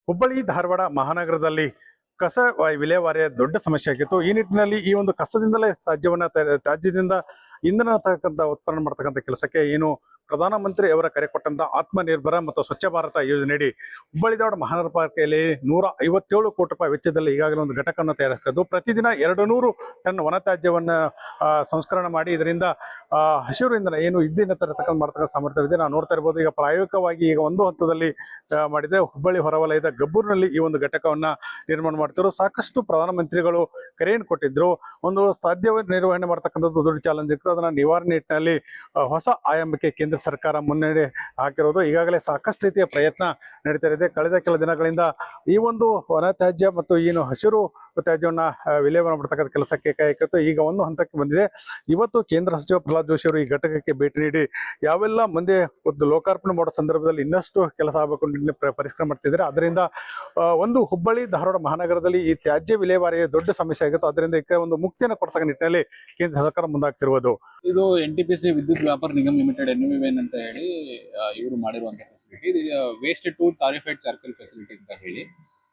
ಹುಬ್ಬಳ್ಳಿ ಧಾರವಾಡ ಮಹಾನಗರದಲ್ಲಿ ಕಸ ವಿಲೇವಾರಿಯ ದೊಡ್ಡ ಸಮಸ್ಯೆ ಆಗಿತ್ತು. ಈ ನಿಟ್ಟಿನಲ್ಲಿ ಈ ಒಂದು ಕಸದಿಂದಲೇ ತ್ಯಾಜ್ಯದಿಂದ ಇಂಧನ ತಕ್ಕಂತ ಉತ್ಪನ್ನ ಮಾಡ್ತಕ್ಕಂಥ ಕೆಲಸಕ್ಕೆ ಏನು ಪ್ರಧಾನಮಂತ್ರಿ ಅವರ ಕರೆ ಕೊಟ್ಟಂತ ಆತ್ಮನಿರ್ಭರ ಮತ್ತು ಸ್ವಚ್ಛ ಭಾರತ ಯೋಜನೆಯಡಿ ಹುಬ್ಬಳ್ಳಿ ಧಾರವಾಡ ಮಹಾನಗರ ಪಾಲಿಕೆಯಲ್ಲಿ 157 ಕೋಟಿ ರೂಪಾಯಿ ವೆಚ್ಚದಲ್ಲಿ ಈಗಾಗಲೇ ಒಂದು ಘಟಕವನ್ನು ತಯಾರಿಸಿದ್ದು ಪ್ರತಿದಿನ 200 ಟನ್ ವನತ್ಯಾಜ್ಯವನ್ನ ಸಂಸ್ಕರಣೆ ಮಾಡಿ ಇದರಿಂದ ಹಸಿರು ಇಂಧನ ಏನು ಇದ್ದಿನ ತರತಕ್ಕಂಥ ಮಾಡ್ತಕ್ಕಂಥ ಸಾಮರ್ಥ್ಯವಿದೆ. ನಾವು ನೋಡ್ತಾ ಇರ್ಬೋದು. ಈಗ ಪ್ರಾಯೋಗಿಕವಾಗಿ ಈಗ ಒಂದು ಹಂತದಲ್ಲಿ ಮಾಡಿದೆ. ಹುಬ್ಬಳ್ಳಿ ಹೊರವಲಯದ ಗಬ್ಬೂರಿನಲ್ಲಿ ಈ ಒಂದು ಘಟಕವನ್ನ ನಿರ್ಮಾಣ ಮಾಡ್ತಿರೋ. ಸಾಕಷ್ಟು ಪ್ರಧಾನಮಂತ್ರಿಗಳು ಕರೆಯನ್ನು ಕೊಟ್ಟಿದ್ರು. ಒಂದು ಸಾಧ್ಯ ನಿರ್ವಹಣೆ ಮಾಡ್ತಕ್ಕಂಥದ್ದು ದೊಡ್ಡ ಚಾಲೆಂಜ್ ಇರ್ತದೆ. ಅದನ್ನ ನಿವಾರಣೆ ನಿಟ್ಟಿನಲ್ಲಿ ಹೊಸ ಆಯಾಮಕ್ಕೆ ಕೇಂದ್ರ ಸರ್ಕಾರ ಮುನ್ನಡೆ ಹಾಕಿರೋದು. ಈಗಾಗಲೇ ಸಾಕಷ್ಟು ರೀತಿಯ ಪ್ರಯತ್ನ ನಡೀತಾ ಇದೆ. ಕಳೆದ ಕೆಲ ದಿನಗಳಿಂದ ಈ ಒಂದು ವನ ತ್ಯಾಜ್ಯ ಮತ್ತು ಏನು ಹಸಿರು ತ್ಯಾಜ್ಯವನ್ನ ವಿಲೇವಾರಿ ಮಾಡತಕ್ಕಂಥ ಕೆಲಸಕ್ಕೆ ಕೈಹಾಕಿತ್ತು. ಈಗ ಒಂದು ಹಂತಕ್ಕೆ ಬಂದಿದೆ. ಇವತ್ತು ಕೇಂದ್ರ ಸಚಿವ ಪ್ರಹ್ಲಾದ್ ಜೋಶಿ ಅವರು ಈ ಘಟಕಕ್ಕೆ ಭೇಟಿ ನೀಡಿ ಯಾವೆಲ್ಲ ಮುಂದೆ ಒಂದು ಲೋಕಾರ್ಪಣೆ ಮಾಡೋ ಸಂದರ್ಭದಲ್ಲಿ ಇನ್ನಷ್ಟು ಕೆಲಸ ಆಗಬೇಕು ಪರಿಷ್ಕರಣೆ ಮಾಡ್ತಿದ್ದಾರೆ. ಅದರಿಂದ ಒಂದು ಹುಬ್ಬಳ್ಳಿ ಧಾರವಾಡ ಮಹಾನಗರದಲ್ಲಿ ಈ ತ್ಯಾಜ್ಯ ವಿಲೇವಾರಿ ದೊಡ್ಡ ಸಮಸ್ಯೆ ಆಗಿತ್ತು. ಅದರಿಂದ ಇದಕ್ಕೆ ಒಂದು ಮುಕ್ತಿಯನ್ನು ಕೊಡ್ತಕ್ಕ ನಿಟ್ಟಿನಲ್ಲಿ ಕೇಂದ್ರ ಸರ್ಕಾರ ಮುಂದಾಗ್ತಿರುವುದು. ಇದು NTPC ವಿದ್ಯುತ್ ವ್ಯಾಪಾರ ನಿಗಮ್ ಲಿಮಿಟೆಡ್ NVVN ಅಂತ ಹೇಳಿ ಇವರು ಮಾಡಿರುವಂತ ಫೆಸಿಲಿಟಿ. ಇದು ವೇಸ್ಟ್ ಟು ಟಾರಿಫೈಡ್ ಸರ್ಕಲ್ ಫೆಸಿಲಿಟಿ ಅಂತ ಹೇಳಿ.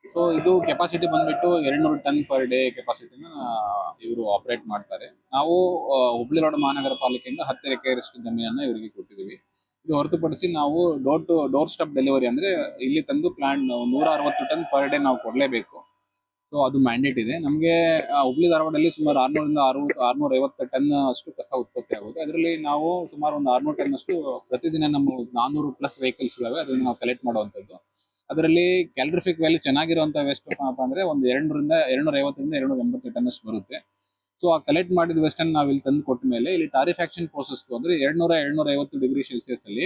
ಸೊ ಇದು ಕೆಪಾಸಿಟಿ ಬಂದ್ಬಿಟ್ಟು 200 ಟನ್ ಪರ್ ಡೇ ಕೆಪಾಸಿಟಿನ ಇವರು ಆಪರೇಟ್ ಮಾಡ್ತಾರೆ. ನಾವು ಹುಬ್ಬಳ್ಳಿ ಧಾರವಾಡ ಮಹಾನಗರ ಪಾಲಿಕೆಯಿಂದ 10 ಎಕರೆಯಷ್ಟು ಜಮೀನನ್ನ ಇವರಿಗೆ ಕೊಟ್ಟಿದ್ದೀವಿ. ಇದು ಹೊರತುಪಡಿಸಿ ನಾವು ಡೋರ್ ಸ್ಟೆಪ್ ಡೆಲಿವರಿ ಅಂದ್ರೆ ಇಲ್ಲಿ ತಂದು ಪ್ಲಾಂಟ್ 160 ಟನ್ ಪರ್ ಡೇ ನಾವು ಕೊಡಲೇಬೇಕು. ಸೊ ಅದು ಮ್ಯಾಂಡೇಟ್ ಇದೆ ನಮಗೆ. ಹುಬ್ಬಳ್ಳಿ ಧಾರವಾಡದಲ್ಲಿ ಸುಮಾರು 600ರಿಂದ 650 ಟನ್ ಅಷ್ಟು ಕಸ ಉತ್ಪತ್ತಿ ಆಗುತ್ತೆ. ಅದರಲ್ಲಿ ನಾವು ಸುಮಾರು ಒಂದು 600 ಟನ್ ಅಷ್ಟು ಪ್ರತಿದಿನ ನಮ್ಮ 400 ಪ್ಲಸ್ ವೆಹಿಕಲ್ಸ್ ಇದಾವೆ, ಅದನ್ನು ನಾವು ಕಲೆಕ್ಟ್ ಮಾಡುವಂಥದ್ದು. ಅದರಲ್ಲಿ ಕ್ಯಾಲರಿಫಿಕ್ ವ್ಯಾಲ್ಯೂ ಚೆನ್ನಾಗಿರುವಂಥ ವೇಸ್ಟ್ ಏನಪ್ಪ ಅಂದ್ರೆ ಒಂದು 250ರಿಂದ 280 ಟನ್ ಅಷ್ಟು ಬರುತ್ತೆ. ಸೊ ಆ ಕಲೆಕ್ಟ್ ಮಾಡಿದ ವೇಸ್ಟ್ ಅನ್ನು ನಾವು ಇಲ್ಲಿ ತಂದು ಕೊಟ್ಟ ಮೇಲೆ ಇಲ್ಲಿ ಟಾರಿಫ್ಯಾಕ್ಷನ್ ಪ್ರೋಸೆಸ್ ಅಂದ್ರೆ 200-250 ಡಿಗ್ರಿ ಸೆಲ್ಸಿಯಸ್ ಅಲ್ಲಿ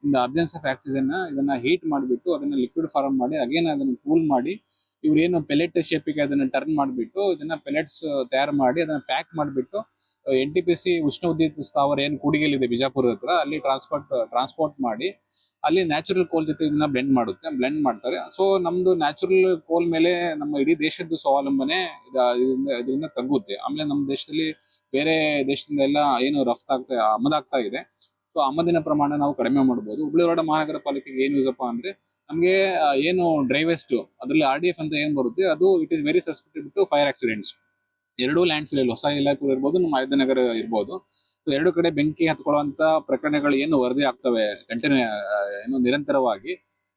ಇಂದ ಅಬ್ಸೆನ್ಸ್ ಆಫ್ ಆಕ್ಸಿಜನ್ ಇದನ್ನ ಹೀಟ್ ಮಾಡಿಬಿಟ್ಟು ಅದನ್ನ ಲಿಕ್ವಿಡ್ ಫಾರ್ಮ್ ಮಾಡಿ ಅಗೇನ್ ಅದನ್ನು ಕೂಲ್ ಮಾಡಿ ಇವ್ರು ಏನು ಪೆಲೆಟ್ ಶೇಪಿಗೆ ಅದನ್ನ ಟರ್ನ್ ಮಾಡಿಬಿಟ್ಟು ಇದನ್ನ ಪೆಲೆಟ್ಸ್ ತಯಾರು ಮಾಡಿ ಅದನ್ನ ಪ್ಯಾಕ್ ಮಾಡಿಬಿಟ್ಟು NTPC ಉಷ್ಣ ಉದ್ಯುತ್ ಸ್ಥಾವರ ಏನು ಕೂಡಿಗೆಲ್ಲಿದೆ ಬಿಜಾಪುರ ಹತ್ರ ಅಲ್ಲಿ ಟ್ರಾನ್ಸ್ಪೋರ್ಟ್ ಮಾಡಿ ಅಲ್ಲಿ ನ್ಯಾಚುರಲ್ ಕೋಲ್ ಜೊತೆ ಇದನ್ನ ಬ್ಲೆಂಡ್ ಮಾಡ್ತಾರೆ. ಸೊ ನಮ್ದು ನ್ಯಾಚುರಲ್ ಕೋಲ್ ಮೇಲೆ ನಮ್ಮ ಇಡೀ ದೇಶದ್ದು ಸ್ವಾವಲಂಬನೆ ಇದರಿಂದ ತಗ್ಗುತ್ತೆ. ಆಮೇಲೆ ನಮ್ಮ ದೇಶದಲ್ಲಿ ಬೇರೆ ದೇಶದಿಂದ ಎಲ್ಲ ಏನು ಆಮದಾಗ್ತಾ ಇದೆ. ಸೊ ಆಮದಿನ ಪ್ರಮಾಣ ನಾವು ಕಡಿಮೆ ಮಾಡಬಹುದು. ಹುಬ್ಬಳ್ಳಿ ಧಾರವಾಡ ಮಹಾನಗರ ಪಾಲಿಕೆಗೆ ಏನು ಯೂಸಪ್ಪ ಅಂದ್ರೆ ನಮಗೆ ಏನು ಡ್ರೈ ವೇಸ್ಟ್ ಅದರಲ್ಲಿ RDF ಅಂತ ಏನ್ ಬರುತ್ತೆ ಅದು it is very suspected to fire accidents. ಎರಡೂ ಲ್ಯಾಂಡ್ ಫಿಲ್ ಹೊಸ ಇಲಾಖೆ ಇರ್ಬೋದು, ನಮ್ಮ ಆಯುಧನಗರ ಇರ್ಬೋದು. ಎರಡು ಕಡೆ ಬೆಂಕಿ ಹತ್ಕೊಳ್ಳುವಂತ ಪ್ರಕರಣಗಳು ಏನು ವರದಿ ಆಗ್ತವೆ ಏನು ನಿರಂತರವಾಗಿ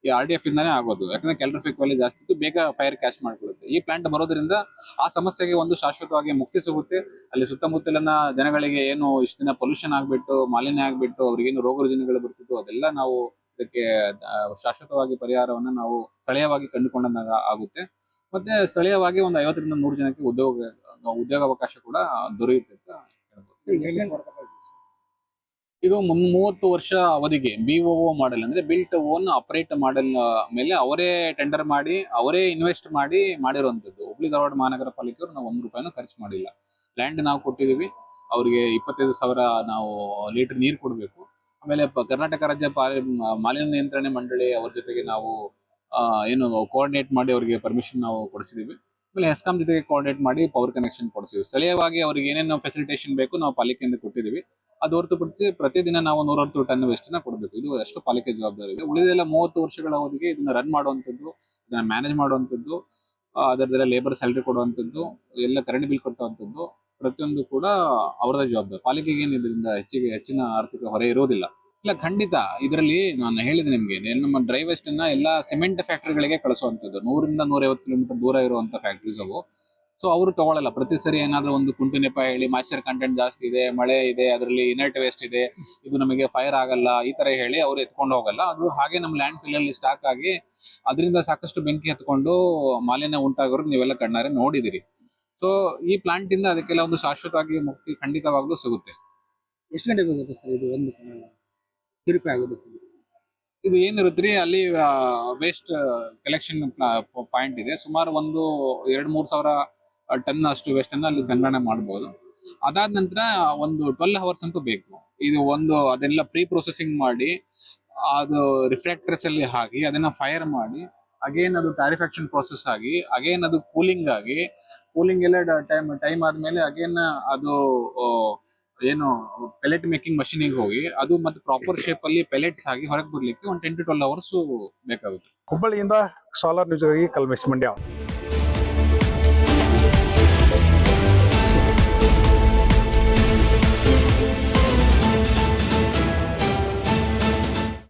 ಈ RDF ಇಂದಾನೇ ಆಗೋದು. ಯಾಕಂದ್ರೆ ಕ್ಯಾಲರಿಫಿಕ್ ವ್ಯಾಲ್ಯೂ ಜಾಸ್ತಿ ಇತ್ತು, ಬೇಗ ಫೈರ್ ಕ್ಯಾಚ್ ಮಾಡ್ಕೊಳ್ಳುತ್ತೆ. ಈ ಪ್ಲಾಂಟ್ ಬರೋದ್ರಿಂದ ಆ ಸಮಸ್ಯೆಗೆ ಒಂದು ಶಾಶ್ವತವಾಗಿ ಮುಕ್ತಿ ಸಿಗುತ್ತೆ. ಅಲ್ಲಿ ಸುತ್ತಮುತ್ತಲಿನ ಜನಗಳಿಗೆ ಏನು ಇಷ್ಟ ದಿನ ಪೊಲ್ಯೂಷನ್ ಆಗ್ಬಿಟ್ಟು ಮಾಲಿನ್ಯ ಆಗ್ಬಿಟ್ಟು ಅವ್ರಿಗೇನು ರೋಗ ರುಜಿನಗಳು ಬರ್ತಿತ್ತು ಅದೆಲ್ಲ ನಾವು ಇದಕ್ಕೆ ಶಾಶ್ವತವಾಗಿ ಪರಿಹಾರವನ್ನ ನಾವು ಸ್ಥಳೀಯವಾಗಿ ಕಂಡುಕೊಂಡಾಗ ಆಗುತ್ತೆ. ಮತ್ತೆ ಸ್ಥಳೀಯವಾಗಿ ಒಂದು 50ರಿಂದ 100 ಜನಕ್ಕೆ ಉದ್ಯೋಗಾವಕಾಶ ಕೂಡ ದೊರೆಯುತ್ತೆ ಅಂತ ಹೇಳ್ಬೋದು. ಇದು 30 ವರ್ಷ ಅವಧಿಗೆ BOO ಮಾಡೆಲ್ ಅಂದ್ರೆ ಬಿಲ್ಟ್ ಓನ್ ಆಪರೇಟ್ ಮಾಡೆಲ್ ಮೇಲೆ ಅವರೇ ಟೆಂಡರ್ ಮಾಡಿ ಅವರೇ ಇನ್ವೆಸ್ಟ್ ಮಾಡಿ ಮಾಡಿರುವಂತದ್ದು. ಹುಬ್ಬಳ್ಳಿ ಧಾರವಾಡ ಮಹಾನಗರ ಪಾಲಿಕೆಯವರು ನಾವು 1 ರೂಪಾಯಿನೂ ಖರ್ಚು ಮಾಡಿಲ್ಲ. ಲ್ಯಾಂಡ್ ನಾವು ಕೊಟ್ಟಿದೀವಿ, ಅವರಿಗೆ 25,000 ನಾವು ಲೀಟರ್ ನೀರು ಕೊಡಬೇಕು. ಆಮೇಲೆ ಕರ್ನಾಟಕ ರಾಜ್ಯ ಮಾಲಿನ್ಯ ನಿಯಂತ್ರಣ ಮಂಡಳಿ ಅವ್ರ ಜೊತೆಗೆ ನಾವು ಏನು ಕೋಆರ್ಡಿನೇಟ್ ಮಾಡಿ ಅವರಿಗೆ ಪರ್ಮಿಷನ್ ನಾವು ಕೊಡಿಸಿದೀವಿ. ಆಮೇಲೆ ಹೆಸ್ಕಾಂ ಜೊತೆಗೆ ಕೋಆರ್ಡಿನೇಟ್ ಮಾಡಿ ಪವರ್ ಕನೆಕ್ಷನ್ ಕೊಡಿಸಿದ್ವಿ. ಸ್ಥಳೀಯವಾಗಿ ಅವ್ರಿಗೆ ಏನೇನು ಫೆಸಿಲಿಟೇಷನ್ ಬೇಕು ನಾವು ಪಾಲಿಕೆಯಿಂದ ಕೊಟ್ಟಿದ್ದೀವಿ. ಅದು ಹೊರತುಪಡಿಸಿ ಪ್ರತಿದಿನ ನಾವು 110 ಟನ್ ವೇಸ್ಟ್ ನ ಕೊಡಬೇಕು. ಇದು ಅಷ್ಟು ಪಾಲಿಕೆ ಜವಾಬ್ದಾರಿ ಇದೆ. ಉಳಿದೆಲ್ಲ 30 ವರ್ಷಗಳ ಅವಧಿಗೆ ಇದನ್ನ ರನ್ ಮಾಡುವಂಥದ್ದು, ಇದನ್ನ ಮ್ಯಾನೇಜ್ ಮಾಡುವಂಥದ್ದು, ಅದರದೆಲ್ಲ ಲೇಬರ್ ಸ್ಯಾಲರಿ ಕೊಡುವಂಥದ್ದು, ಎಲ್ಲ ಕರೆಂಟ್ ಬಿಲ್ ಕಟ್ಟುವಂಥದ್ದು ಪ್ರತಿಯೊಂದು ಕೂಡ ಅವರದೇ ಜವಾಬ್ದಾರಿ. ಪಾಲಿಕೆಗೆ ಏನು ಇದರಿಂದ ಹೆಚ್ಚಿನ ಆರ್ಥಿಕ ಹೊರೆ ಇರೋದಿಲ್ಲ. ಇಲ್ಲ, ಖಂಡಿತ ಇದರಲ್ಲಿ ನಾನು ಹೇಳಿದೆ ನಿಮ್ಗೆ, ನಮ್ಮ ಡ್ರೈ ವೇಸ್ಟ್ ಅನ್ನ ಎಲ್ಲ ಸಿಮೆಂಟ್ ಫ್ಯಾಕ್ಟರಿಗಳಿಗೆ ಕಳಿಸುವಂಥದ್ದು. 100ರಿಂದ 150 ಕಿಲೋಮೀಟರ್ ದೂರ ಇರುವಂತ ಫ್ಯಾಕ್ಟರೀಸ್ ಅವು. ಸೊ ಅವರು ತಗೊಳ್ಳಲ್ಲ. ಪ್ರತಿ ಸರಿ ಏನಾದ್ರೂ ಒಂದು ಕುಂಟು ನೆಪ ಹೇಳಿ ಮಾಯಿಶ್ಚರ್ ಕಂಟೆಂಟ್ ಜಾಸ್ತಿ ಇದೆ, ಮಳೆ ಇದೆ, ಅದರಲ್ಲಿ ಇನರ್ಟ್ ವೇಸ್ಟ್ ಇದೆ, ಇದು ನಮಗೆ ಫೈರ್ ಆಗಲ್ಲ, ಈ ತರ ಹೇಳಿ ಅವ್ರು ಎತ್ಕೊಂಡು ಹೋಗಲ್ಲ. ಅದು ಹಾಗೆ ನಮ್ಮ ಲ್ಯಾಂಡ್ ಫಿಲ್ ಅಲ್ಲಿ ಸ್ಟಾಕ್ ಆಗಿ ಅದರಿಂದ ಸಾಕಷ್ಟು ಬೆಂಕಿ ಹತ್ಕೊಂಡು ಮಾಲಿನ್ಯ ಉಂಟಾಗೋರು ನೀವೆಲ್ಲ ಕಣ್ಣಾರೆ ನೋಡಿದಿರಿ. ಸೊ ಈ ಪ್ಲಾಂಟ್ ಇಂದ ಅದಕ್ಕೆಲ್ಲ ಒಂದು ಶಾಶ್ವತವಾಗಿ ಮುಕ್ತಿ ಖಂಡಿತವಾಗ್ಲೂ ಸಿಗುತ್ತೆ. ಎಷ್ಟು ಗಂಟೆಗೆ ಹೋಗುತ್ತೆ ಸರ್ ಇದು ಒಂದು ತಿರುಪಿ ಆಗೋದಕ್ಕೆ? ಇದು ಏನಿರುತ್ತೆ ಅಲ್ಲಿ ವೇಸ್ಟ್ ಕಲೆಕ್ಷನ್ ಪಾಯಿಂಟ್ ಇದೆ. ಸುಮಾರು ಒಂದು 2-3 ಸಾವಿರ ಟನ್ ಅಷ್ಟು ವೇಸ್ಟ್ ಅನ್ನ ಅಲ್ಲಿ ಸಂಗ್ರಹಣೆ ಮಾಡಬಹುದು. ಅದಾದ ನಂತರ ಒಂದು 12 ಅವರ್ಸ್ ಅಂತೂ ಬೇಕು. ಇದು ಒಂದು ಅದೆಲ್ಲ ಪ್ರೀ ಪ್ರೊಸೆಸಿಂಗ್ ಮಾಡಿ ಅದು ರಿಫ್ರಾಕ್ಟರ್ಸ್ ಅಲ್ಲಿ ಹಾಕಿ ಅದನ್ನ ಫೈರ್ ಮಾಡಿ ಅಗೇನ್ ಅದು ಟಾರಿಫ್ಯಾಕ್ಷನ್ ಪ್ರೋಸೆಸ್ ಆಗಿ ಅಗೇನ್ ಅದು ಕೂಲಿಂಗ್ ಎಲ್ಲ ಟೈಮ್ ಆದ್ಮೇಲೆ ಅಗೇನ್ ಅದು ಏನು ಪೆಲೆಟ್ ಮೇಕಿಂಗ್ ಮಷೀನಿಗೆ ಹೋಗಿ ಅದು ಮತ್ತೆ ಪ್ರಾಪರ್ ಶೇಪ್ ಅಲ್ಲಿ ಪೆಲೆಟ್ಸ್ ಆಗಿ ಹೊರಗೆ ಬರ್ಲಿಕ್ಕೆ ಒಂದು 10 to 12 ಅವರ್ಸ್ ಬೇಕಾಗುತ್ತೆ. ಹುಬ್ಬಳ್ಳಿಯಿಂದ ಸಾಲಾರ್ ನ್ಯೂಸ್ಗಾಗಿ ಕಲ್ಮೇಶ್ ಮಂಡ್ಯ.